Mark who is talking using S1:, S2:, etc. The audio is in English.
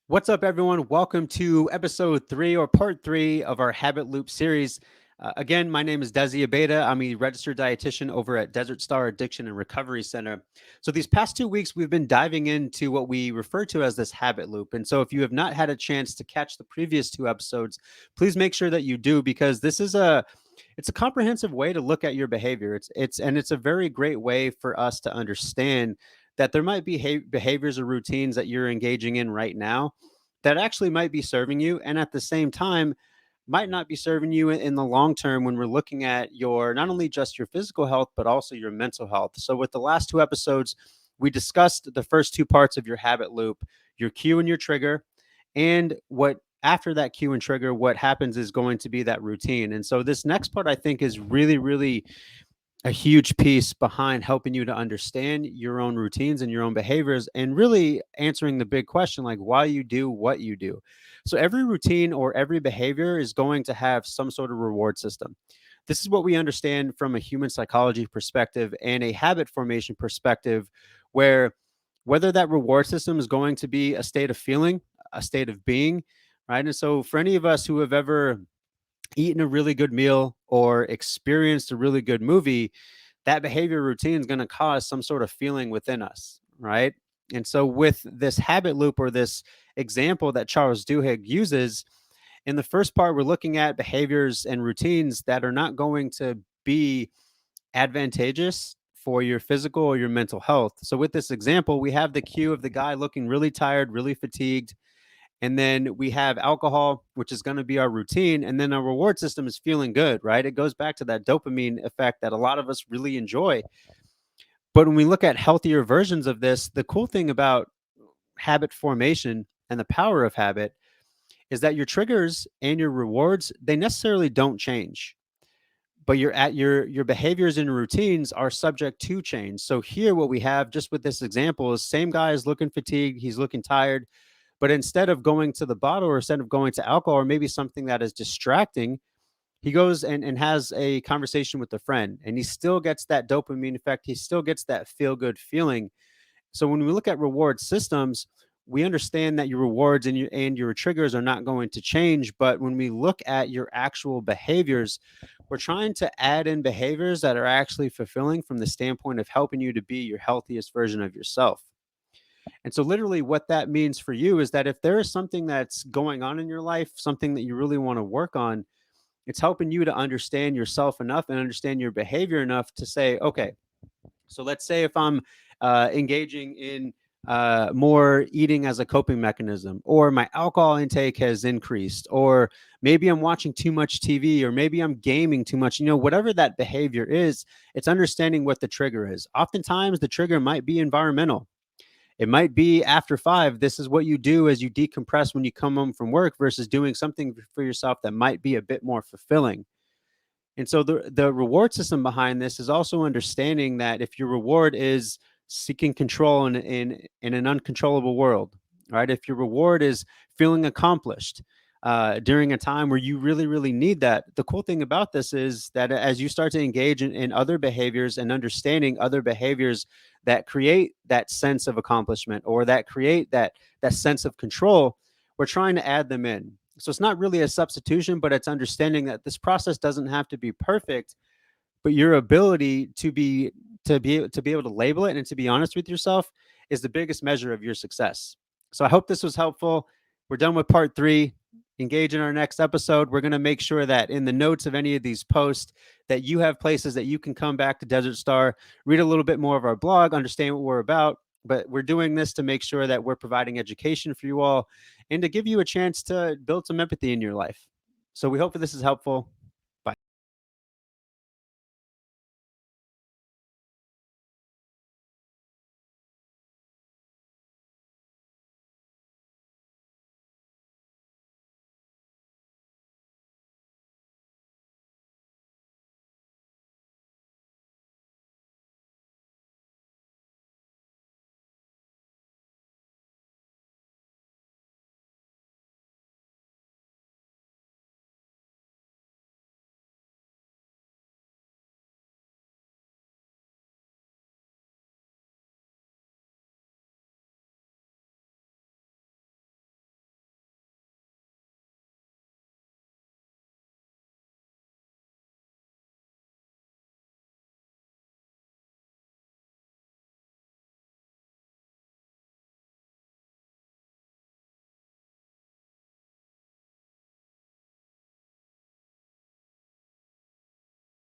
S1: What's up, everyone? Welcome to episode 3 or part 3 of our Habit Loop series. Again, my name is Desi Abeda. I'm a registered dietitian over at Desert Star Addiction and Recovery Center. So, these past 2 weeks, we've been diving into what we refer to as this habit loop. And so, if you have not had a chance to catch the previous 2 episodes, please make sure that you do because this is a comprehensive way to look at your behavior. It's a very great way for us to understand that there might be behaviors or routines that you're engaging in right now that actually might be serving you, and at the same time might not be serving you in the long term when we're looking at your not only just your physical health but also your mental health. So with the last 2 episodes, we discussed the first two parts of your habit loop, your cue and your trigger, and what after that cue and trigger, what happens is going to be that routine. And so this next part I think is really a huge piece behind helping you to understand your own routines and your own behaviors and really answering the big question like why you do what you do. So every routine or every behavior is going to have some sort of reward system. This is what we understand from a human psychology perspective and a habit formation perspective, where whether that reward system is going to be a state of feeling, a state of being, right? And so for any of us who have ever eaten a really good meal or experienced a really good movie, that behavior routine is going to cause some sort of feeling within us, right? And so, with this habit loop or this example that Charles Duhigg uses, in the first part, we're looking at behaviors and routines that are not going to be advantageous for your physical or your mental health. So, with this example, we have the cue of the guy looking really tired, really fatigued, and then we have alcohol, which is going to be our routine. And then our reward system is feeling good, right? It goes back to that dopamine effect that a lot of us really enjoy. But when we look at healthier versions of this, the cool thing about habit formation and the power of habit is that your triggers and your rewards, they necessarily don't change. But your behaviors and routines are subject to change. So here what we have just with this example is same guy is looking fatigued, he's looking tired, but instead of going to the bottle or instead of going to alcohol or maybe something that is distracting, he goes and has a conversation with a friend and he still gets that dopamine effect. He still gets that feel good feeling. So when we look at reward systems, we understand that your rewards and your triggers are not going to change. But when we look at your actual behaviors, we're trying to add in behaviors that are actually fulfilling from the standpoint of helping you to be your healthiest version of yourself. And so, literally, what that means for you is that if there is something that's going on in your life, something that you really want to work on, it's helping you to understand yourself enough and understand your behavior enough to say, okay, so let's say if I'm engaging in more eating as a coping mechanism, or my alcohol intake has increased, or maybe I'm watching too much TV, or maybe I'm gaming too much, whatever that behavior is, it's understanding what the trigger is. Oftentimes, the trigger might be environmental. It might be after 5, this is what you do as you decompress when you come home from work versus doing something for yourself that might be a bit more fulfilling. And so the reward system behind this is also understanding that if your reward is seeking control in an uncontrollable world, right? If your reward is feeling accomplished during a time where you really need that, the cool thing about this is that as you start to engage in other behaviors and understanding other behaviors that create that sense of accomplishment or that create that sense of control, we're trying to add them in. So it's not really a substitution, but it's understanding that this process doesn't have to be perfect, but your ability to be able to label it and to be honest with yourself is the biggest measure of your success. So I hope this was helpful. We're done with part 3. Engage in our next episode. We're going to make sure that in the notes of any of these posts that you have places that you can come back to Desert Star, read a little bit more of our blog, understand what we're about. But we're doing this to make sure that we're providing education for you all and to give you a chance to build some empathy in your life. So we hope that this is helpful.